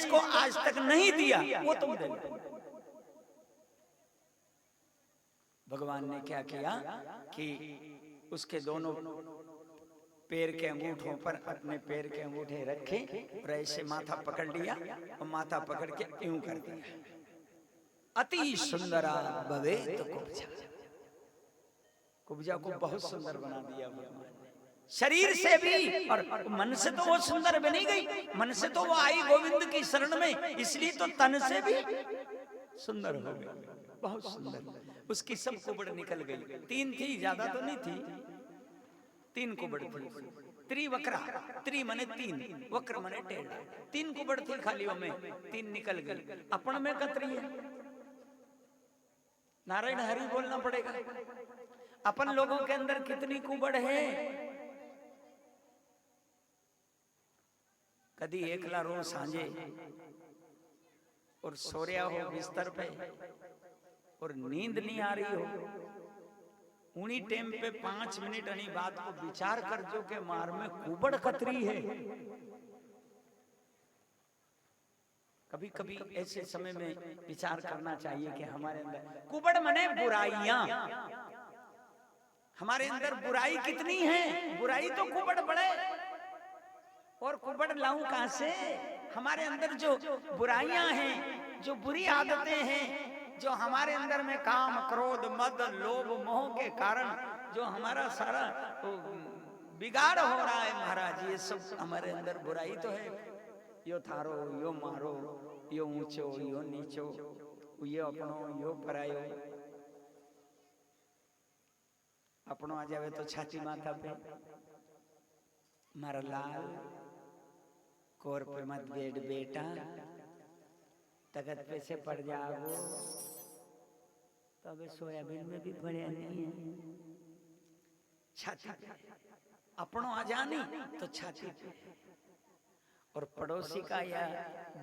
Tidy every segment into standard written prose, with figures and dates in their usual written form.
इसको आज तक नहीं दिया वो तुम दे दो। भगवान ने क्या किया कि उसके दोनों पैर के अंगूठों पर अपने पैर के अंगूठे रखे और ऐसे माथा पकड़ लिया और माथा पकड़ के यूं कर दिया, अति सुंदरा भवे तो कुब्जा। कुब्जा को बहुत सुंदर बना दिया भगवान ने, शरीर से भी और मन से तो वो सुंदर बनी गई। मन से तो वो आई गोविंद की शरण में, इसलिए तो तन से भी सुंदर हो गई, बहुत सुंदर। उसकी सब कुबड़ निकल गई, 3 थी, ज्यादा तो नहीं थी, 3 कुबड़ थी। त्रिवक्रा, त्रि मने 3, वक्र मने टेढ़ा, 3 कुबड़ थी खालियों में, 3 निकल गई। अपन में कतरी है, नारायण हरि बोलना पड़ेगा। अपन लोगों के अंदर कितनी कुबड़ है। कदी एकला रो सांझे और सो रहा हो बिस्तर पे और नींद नहीं आ रही हो, उन्हीं टाइम पे 5 मिनट अनी बात को विचार कर जो के मार में कुबड़ कतरी है। कभी कभी ऐसे समय में विचार करना चाहिए कि हमारे अंदर कुबड़ मने बुराइयां, हमारे अंदर बुराई कितनी है। बुराई तो कुबड़ बड़े, और कुबड़ लाऊं कहां से। हमारे अंदर जो बुराइयां हैं, जो बुरी आदतें हैं, जो हमारे अंदर में काम क्रोध मद लोभ मोह के कारण जो हमारा सारा बिगाड़ हो रहा है महाराज, ये सब हमारे अंदर बुराई तो है। यो थारो, यो मारो, यो ऊंचो, यो नीचो, यो अपनो, यो परायो। अपनो आ जावे तो छाती माथा पे, मारा लाल कोर पे मत बैठ बेटा, तगत पे से पड़ जाओ। तो अबे सोयाबीन में भी पड़े नहीं है, छाती पे। अपनो आ जानी तो छाती पे, और पड़ोसी का या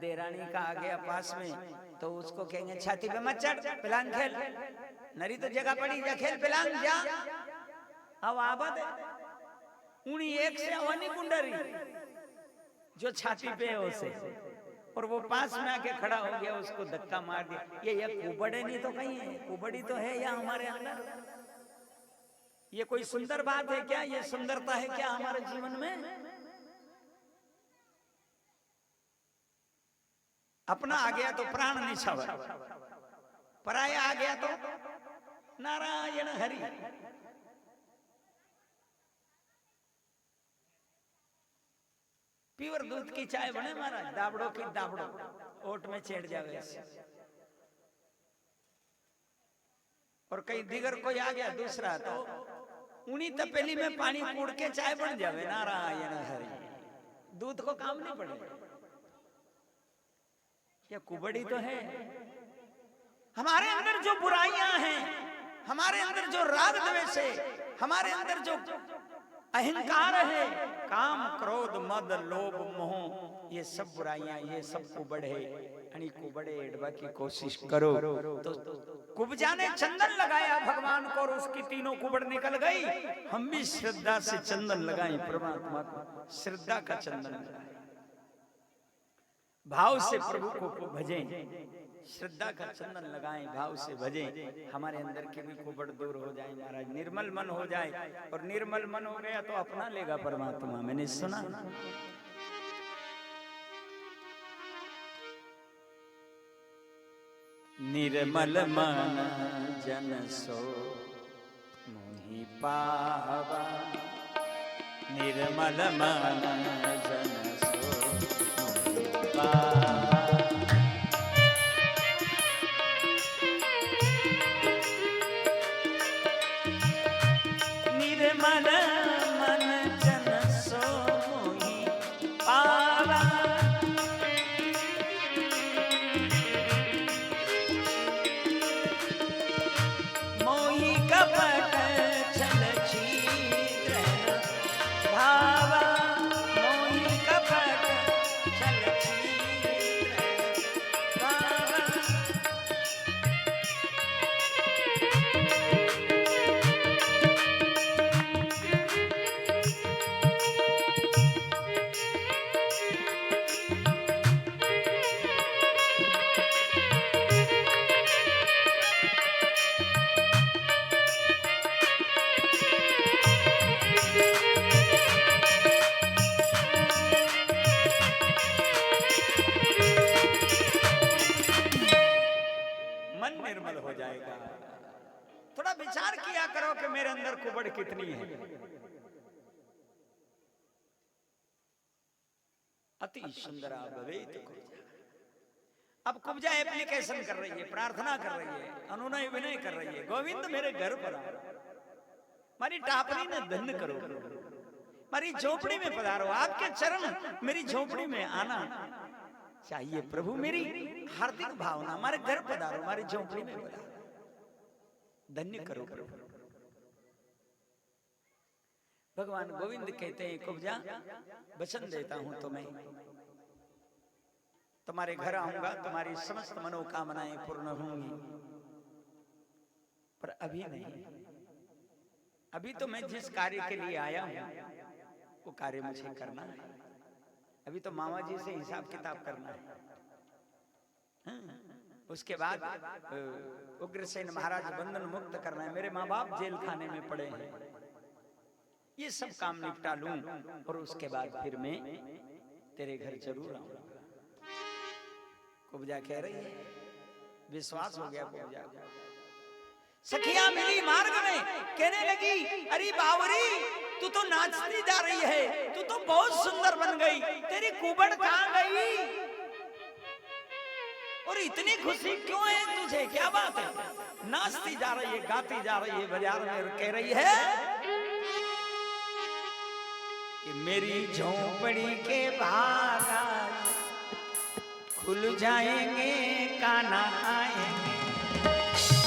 देरानी का आ गया पास में तो उसको कहेंगे छाती पे मत चढ़, पिलान खेल, नरी तो जगह पड़ी जा, खेल पिलान जा। अब आबाद उनी एक से अवनी कुंडरी जो छाती पे है उसे, और वो पास में आके खड़ा हो गया, उसको धक्का मार दिया। ये कुबड़े नहीं तो कहीं है, कुबड़ी तो है या हमारे अंदर। ये कोई सुंदर बात है क्या? ये सुंदरता है क्या हमारे जीवन में? अपना आ गया तो प्राण निछावर, पराया आ गया तो नारायण हरि। प्योर दूध की चाय बने महाराज, दाबड़ो की दाबड़ो ओट में चढ़ जावे। और कई दिगर कोई आ गया दूसरा तो उन्हीं तपेली में पानी कूड़ के चाय बन जावे। नारायण हरि, दूध को काम नहीं पड़े। क्या कुबड़ी तो है हमारे अंदर। जो बुराइयां हैं हमारे अंदर, जो राग द्वेष है हमारे अंदर, जो अहंकार है, काम क्रोध मद लोभ मोह, ये सब बुराइयां, ये सब कुबड़ है। अनि कुबड़े एडवा की कोशिश करो तो कुब्जा ने चंदन लगाया भगवान को और उसकी 3 कुबड़ निकल गई। हम भी श्रद्धा से चंदन लगाएं परमात्मा को, श्रद्धा का चंदन लगाएं, भाव से प्रभु को भजें, श्रद्धा का चंदन लगाएं, भाव से भजें। हमारे अंदर की भी कुबड़ दूर हो जाए महाराज, निर्मल मन हो जाए। और निर्मल मन हो गया तो अपना लेगा परमात्मा। मैंने सुना निर्मल मन जन सो मोहि पावा, निर्मल मन जन सो मोहि पावा। निर्मल मन जन सो मोहि पावा, मोहि कपट छल छिद्र भावा, मोहि कपट छल छिद्र विचार किया करो कि मेरे अंदर कुबड़ कितनी है। अति सुंदर भवेत कुब्जा। अब कुब्जा एप्लीकेशन कर रही है, प्रार्थना कर रही है, अनुनय विनय कर रही है, गोविंद मेरे घर पर आओ, मारी टापरी ने धन्य करो, मारी झोपड़ी में पधारो, आपके चरण मेरी झोपड़ी में आना चाहिए प्रभु, मेरी हार्दिक भावना, हमारे घर पधारो, हमारी झोपड़ी में पधारो, धन्य करो प्रभु। भगवान गोविंद कहते हैं कुब्जा वचन देता हूं तुम्हें, तुम्हारे घर आऊंगा, तुम्हारी समस्त मनोकामनाएं पूर्ण होंगी, पर अभी नहीं। अभी तो मैं जिस कार्य के लिए आया हूं वो कार्य मुझे करना है। अभी तो मामा जी से हिसाब किताब करना है। उसके बाद उग्रसेन महाराज बंधन मुक्त करना है, मेरे माँ बाप जेल खाने में पड़े हैं, ये सब काम निपटा लूं और उसके बाद फिर मैं तेरे घर जरूर आऊंगा। कुब्जा कह रही है, विश्वास हो गया कुब्जा को। सखिया मिली मार्ग में, कहने लगी अरे बावरी तू तो नाचती जा रही है, तू तो बहुत सुंदर बन गई, तेरी कुबड़ कहां गई और इतनी खुशी क्यों है तुझे, क्या बात है? नाचती जा रही है, गाती जा रही है बाजार में और कह रही है कि मेरी झोपड़ी के बाहर खुल जाएंगे, कान्हा आएंगे,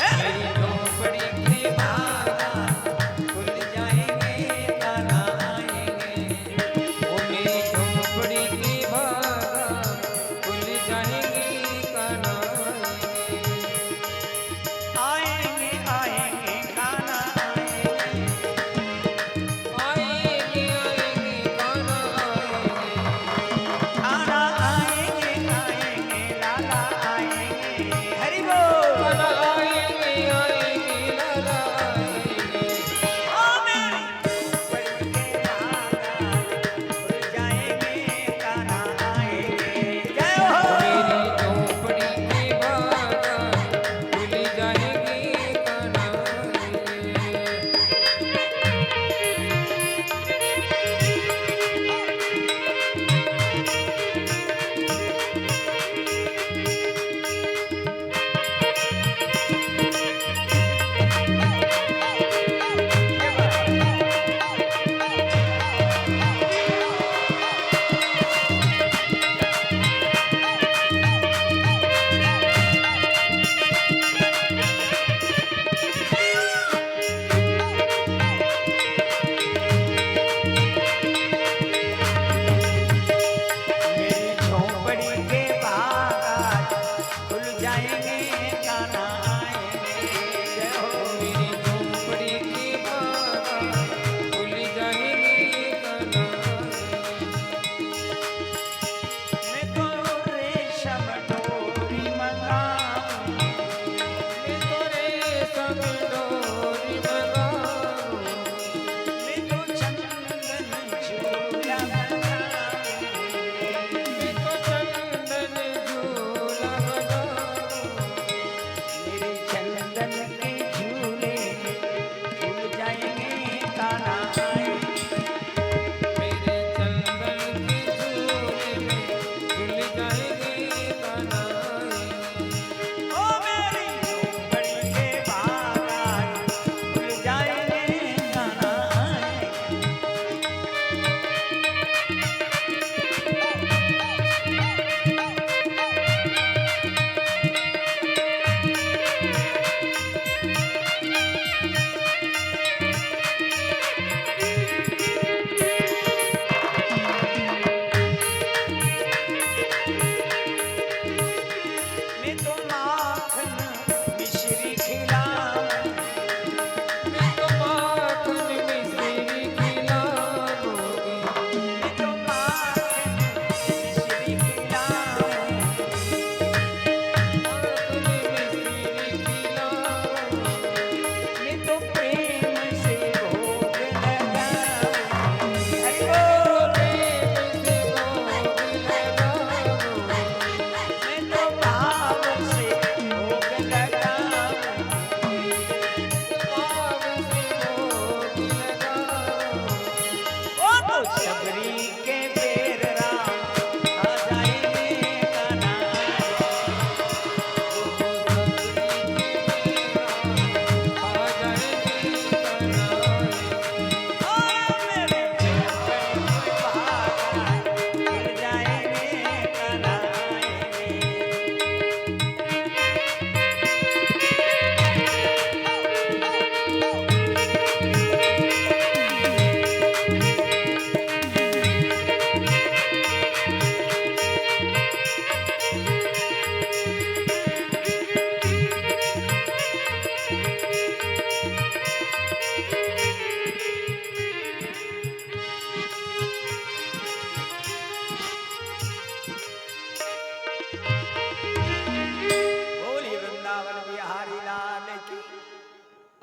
मेरी झोपड़ी के बाहर खुल जाएंगे, कान्हा आएंगे, ओ मेरी झोपड़ी के बाहर खुल जाएंगे, कान्हा आएंगे, आएंगे कान्हा आएंगे, आएंगे कान्हा कान्हा आएंगे, आएंगे लाला आएंगे, हरि बोल। आएंगे, आएंगे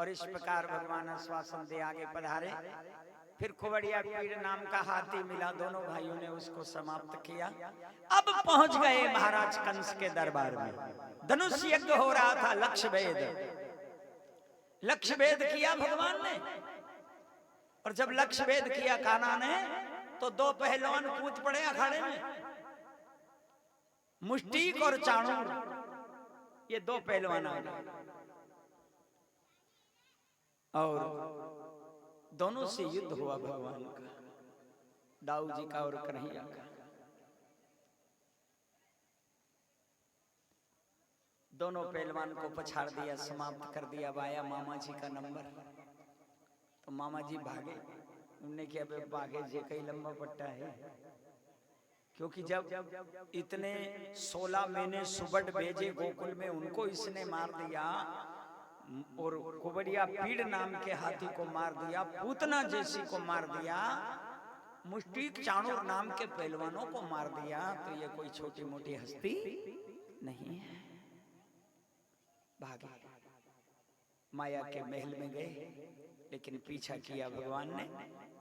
और इस प्रकार भगवान आश्वासन दे आगे पधारे। फिर कुबड़िया पीड़ नाम का हाथी मिला, दोनों भाइयों ने उसको समाप्त किया। अब पहुंच गए महाराज कंस के दरबार में। धनुष यज्ञ हो रहा था, लक्ष्य भेद, लक्ष्य भेद किया भगवान ने। और जब लक्ष्य भेद किया कान्हा ने, तो दो पहलवान कूद पड़े अखाड़े में, मुष्टिक और चाणूर, ये दो पहलवान आ गए और दोनों से युद्ध हुआ भगवान का, दाऊ जी का और कन्हैया का। दोनों पहलवान को पछाड़ दिया, समाप्त कर दिया। आया मामा जी का नंबर, तो मामा जी भागे। उनने क्या भागे जे कई लंबा पट्टा है, क्योंकि जब इतने 16 महीने सुबट भेजे गोकुल में, उनको इसने मार दिया और कुबड़िया पीड़ नाम के हाथी को मार दिया, पूतना जैसी को मार दिया, मुष्टिक चाणूर नाम के पहलवानों को मार दिया, तो ये कोई छोटी मोटी हस्ती नहीं है। भागे, माया के महल में गए, लेकिन पीछा किया भगवान ने।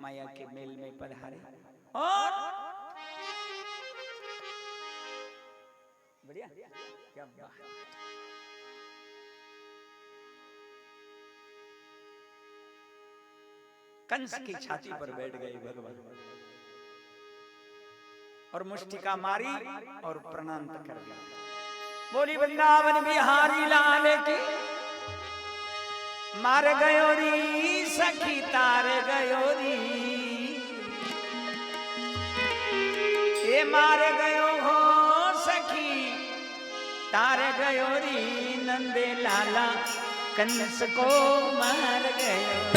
माया के महल में पधारे और बढ़िया, क्या बात। कंस की छाती पर बैठ गए भगवान और मुष्टिका मारी और प्रणाम कर दिया। बोली वृंदावन बिहारी लाल की। मार गयो री सखी तार गयो री, ये मार गयो हो सखी तार गयो री, नंदे लाला कंस को मार गयो।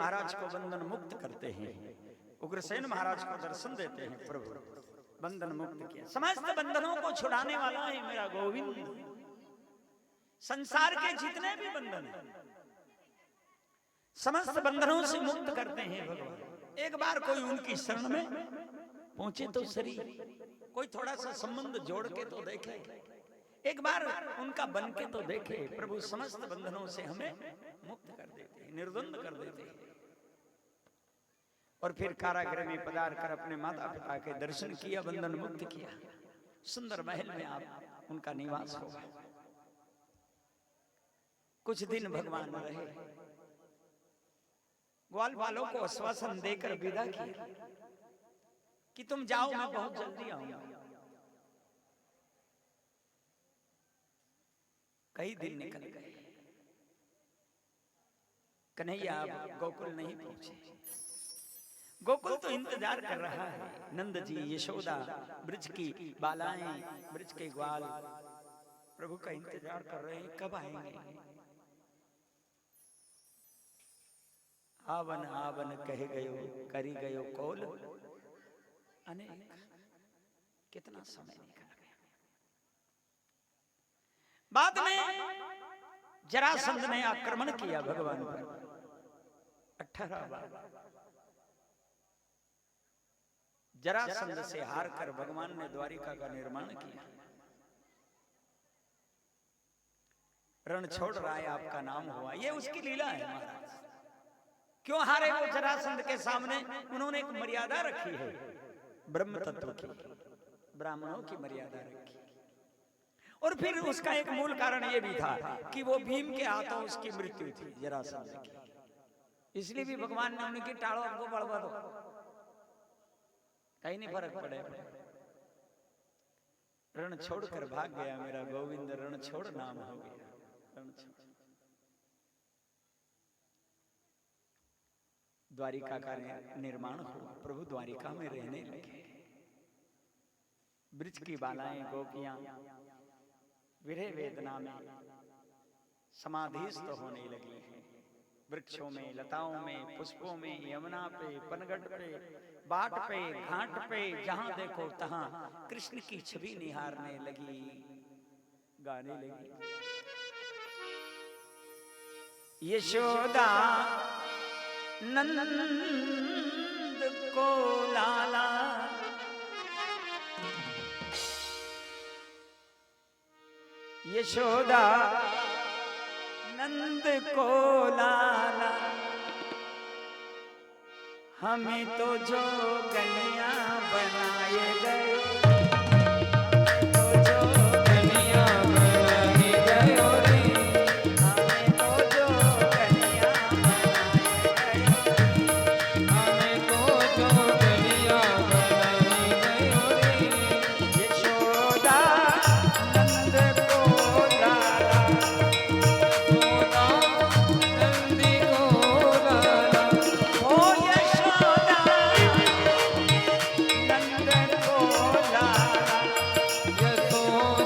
महाराज को बंधन मुक्त करते हैं, उग्रसेन महाराज को दर्शन देते हैं। प्रभु बंधन मुक्त किया, समस्त बंधनों को छुड़ाने वाला है मेरा गोविंद। संसार के जितने भी बंधन हैं समस्त बंधनों से मुक्त करते हैं भगवान। एक बार कोई उनकी शरण में पहुंचे तो सही, कोई थोड़ा सा संबंध जोड़ के तो देखे, एक बार उनका बन के तो देखे। प्रभु समस्त बंधनों से हमें मुक्त कर देते हैं, निर्द्वंद कर देते हैं। और फिर कारागृह में पधार कर अपने माता पिता के दर्शन किया, बंधन मुक्त किया। सुंदर महल में आप उनका निवास होगा। कुछ दिन भगवान रहे, ग्वाल वालों को आश्वासन देकर विदा किया कि तुम जाओ, मैं बहुत जल्दी आऊंगा। कई दिन निकल गए, कन्हैया अब गोकुल नहीं पहुंचे। गोकुल तो इंतजार कर रहा है, नंद जी, यशोदा, ब्रज की बालाएं, ब्रज के ग्वाल प्रभु का इंतजार कर रहे हैं, कब आएंगे। आवन आवन कहे गयो, करी गयो कौल अनेक। कितना समय निकल गया। बाद में जरासंध ने आक्रमण किया भगवान पर 18 बार। जरासंध से हार कर भगवान ने द्वारिका का निर्माण किया। रण छोड़ राय आपका नाम हुआ, ये उसकी लीला है महाराज। क्यों हारे वो जरासंध के सामने? उन्होंने एक मर्यादा रखी है, ब्रह्म तत्व की, ब्राह्मणों की मर्यादा रखी। और फिर उसका एक मूल कारण ये भी था कि वो भीम के हाथों उसकी मृत्यु थी जरासंध की। इसलिए भी भगवान ने उनकी टाड़ों को बढ़वा दो, कहीं नहीं फर्क पड़े। रण छोड़कर भाग गया मेरा गोविंद, रण छोड़ नाम हो गया, रण छोड़। द्वारिका का निर्माण हुआ, प्रभु द्वारिका में रहने लगे। ब्रज की बालाएं, गोपियां विरह वेदना में समाधिस्थ होने लगी हैं। वृक्षों में, लताओं में, पुष्पों में, यमुना पे, पनघट पे, बाट पे, घाट पे, जहां देखो तहां कृष्ण की छवि निहारने लगी, गाने लगी। यशोदा नंद को लाला, यशोदा नंद को लाला, हमें तो जो कन्या बनाए गए, तो जो कन्या बनाए गए, हमें तो जो कन्या बनाए गए, हमें तो जो कन्या बनाई गई। यशोदा नंद को लाला, यशोदा नंदी को लाला, ओ यशोदा नंद को लाला, यशोदा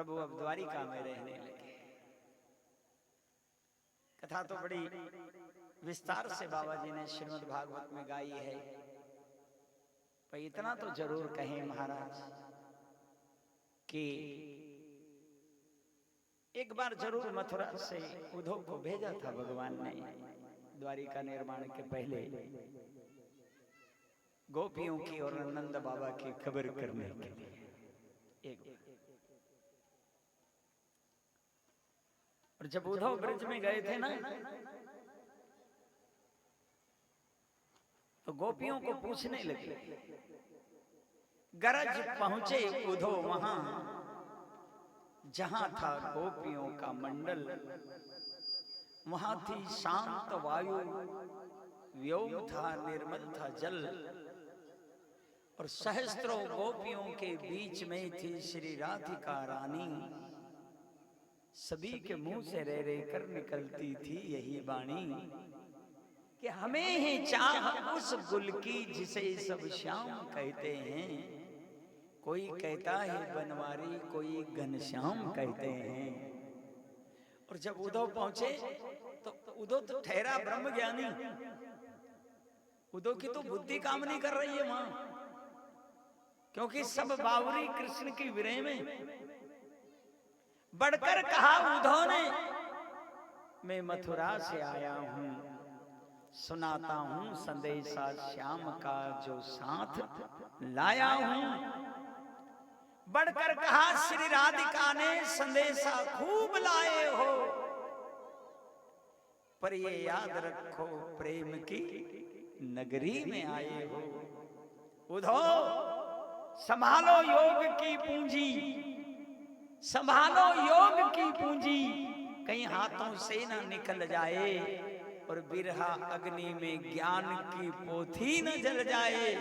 प्रभु अब द्वारिका में रहने लगे। कथा तो बड़ी विस्तार से बाबा जी ने श्रीमद् भागवत में गाई है, पर इतना तो जरूर कहें महाराज कि एक बार जरूर मथुरा से उद्धव को भेजा था भगवान ने द्वारिका निर्माण के पहले गोपियों की और नंद बाबा की खबर करने के लिए। एक और जब उद्धव ब्रज में गए थे ना, तो गोपियों को पूछने लगे। गरज पहुंचे उद्धव वहां जहां था गोपियों का मंडल, वहां थी शांत वायु, व्योम था, निर्मल था जल, और सहस्त्रों गोपियों के बीच में थी श्री राधिका रानी। सभी के मुंह से रह रह कर निकलती थी यही वाणी कि हमें ही चाह उस गुल की जिसे सब श्याम कहते हैं। कोई कहता है बनवारी, कोई घनश्याम कहते हैं। और जब उद्धव पहुंचे तो उद्धव तो ठहरा ब्रह्म ज्ञानी, उद्धव की तो बुद्धि काम नहीं कर रही है वहां, क्योंकि सब बावरी कृष्ण की विरह में। बढ़कर कहा उद्धव ने, मैं मथुरा से आया हूं, सुनाता हूं संदेशा श्याम का जो साथ लाया हूं। बढ़कर कहा श्री राधिका ने संदेशा खूब लाए हो, पर ये याद रखो प्रेम की नगरी में आए हो। उद्धव संभालो योग की पूंजी, संभालो योग की पूंजी, कहीं हाथों से ना निकल जाए और बिरहा अग्नि में ज्ञान की पोथी न जल जाए।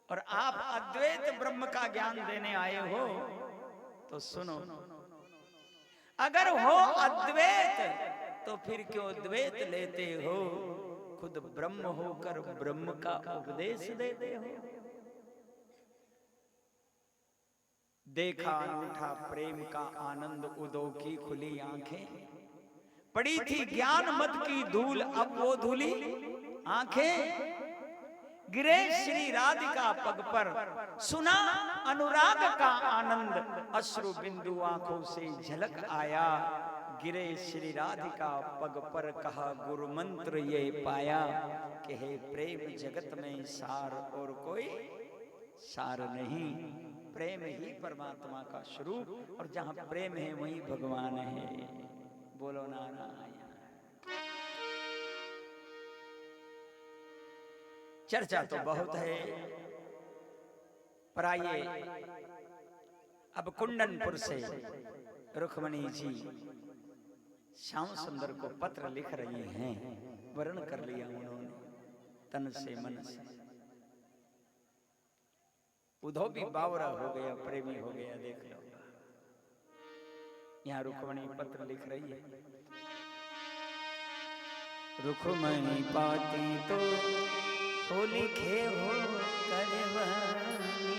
और आप अद्वैत ब्रह्म का ज्ञान देने आए हो तो सुनो, अगर हो अद्वैत तो फिर क्यों द्वैत लेते हो? खुद ब्रह्म होकर ब्रह्म का उपदेश देते हो। देखा अनूठा प्रेम का आनंद उद्धव की खुली आंखें, पड़ी थी ज्ञान मत की धूल अब वो धूली आंखें। गिरे श्री राधिका पग पर, सुना अनुराग का आनंद, अश्रु बिंदु आंखों से झलक आया। गिरे श्री राधिका पग पर, कहा गुरु मंत्र ये पाया कि हे प्रेम जगत में सार और कोई सार नहीं। प्रेम ही परमात्मा का स्वरूप, और जहां प्रेम है वहीं भगवान है। बोलो नारायण। चर्चा तो बहुत है, पर आइए अब कुंडनपुर से रुक्मणी जी श्याम सुंदर को पत्र लिख रही हैं। वर्ण कर लिया उन्होंने तन से मन से। उद्धव भी बावरा हो गया, प्रेमी हो गया। देख लो यहाँ रुक्मणी पत्र लिख रही है। रुक्मणी पाती तो हो लिखे हो करवानी,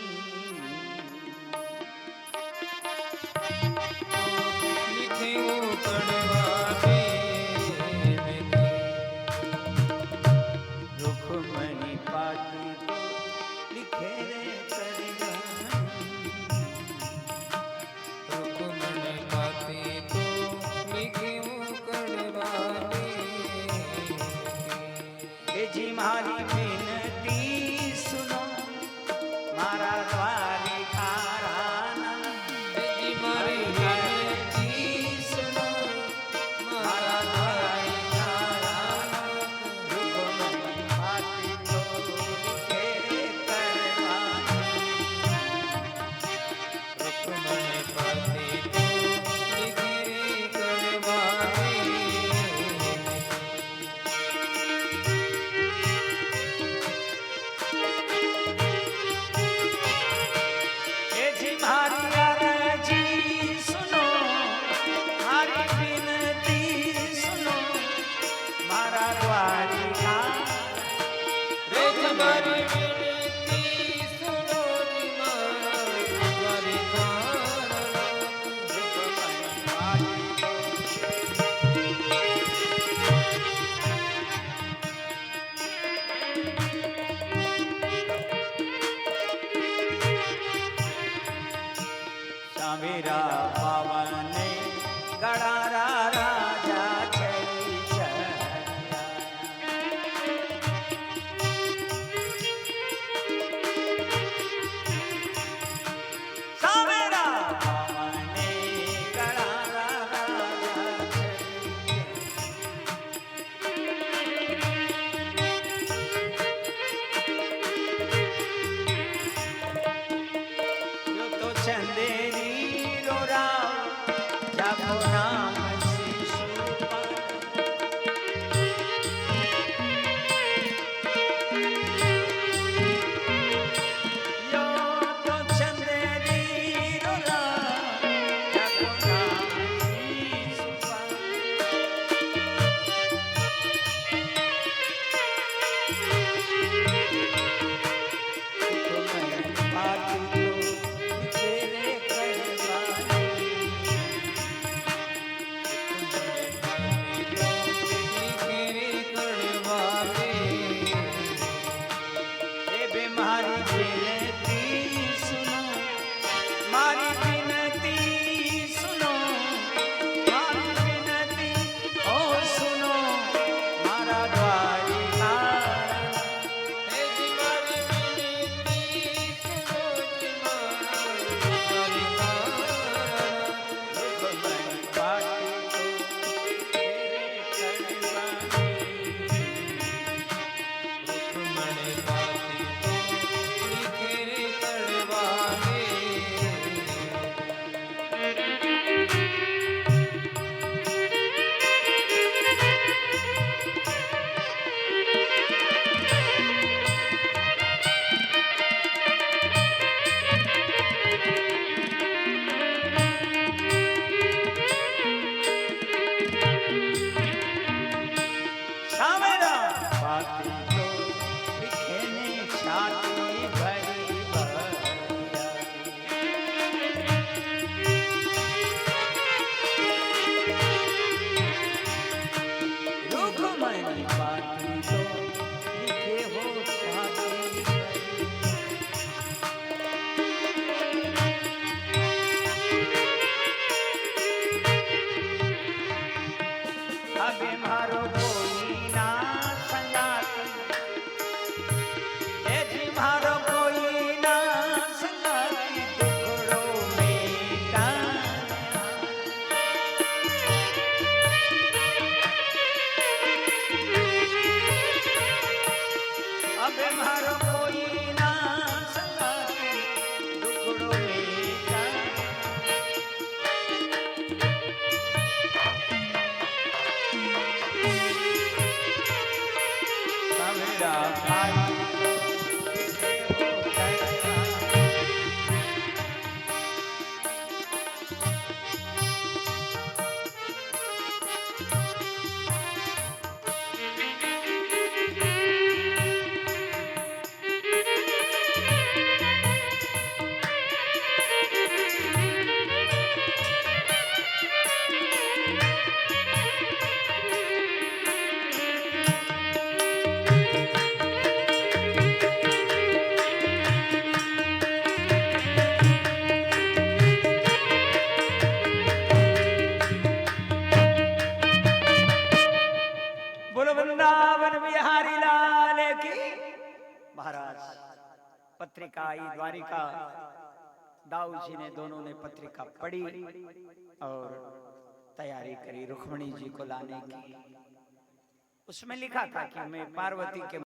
लिखे हो करवानी। रुक्मणी पाती तो लिखे रे करवानी, रुक्मणी पाती तो लिखे हो करवानी। जी मारी विनती सुनो, मारा द्वारिका राना। जी मारी विनती सुनो, मारा द्वारिका राना। रुक्मणी पाती तो लिखे रे करवानी, रुक्मणी पाती तो लिखे करवानी। छाती तो लिखे ने छाती भरी भरी। रुक्मणी पाती तो लिखे हो छाती भरी। अबे मारो कोई ना संगाती, ए जी मारो कोई ना संगाती, टुकड़ो मेटा। अबे मारो कोई ना संगाती, टुकड़ो मेटा। मेरा भाई हो कैसा। बोलो वृंदावन बिहारी लाल की। महाराज पत्रिका आई द्वारिका। दाऊ जी ने दोनों ने पत्रिका पढ़ी और तैयारी करी रुक्मणी जी को लाने की। उसमें लिखा था कि मैं पार्वती के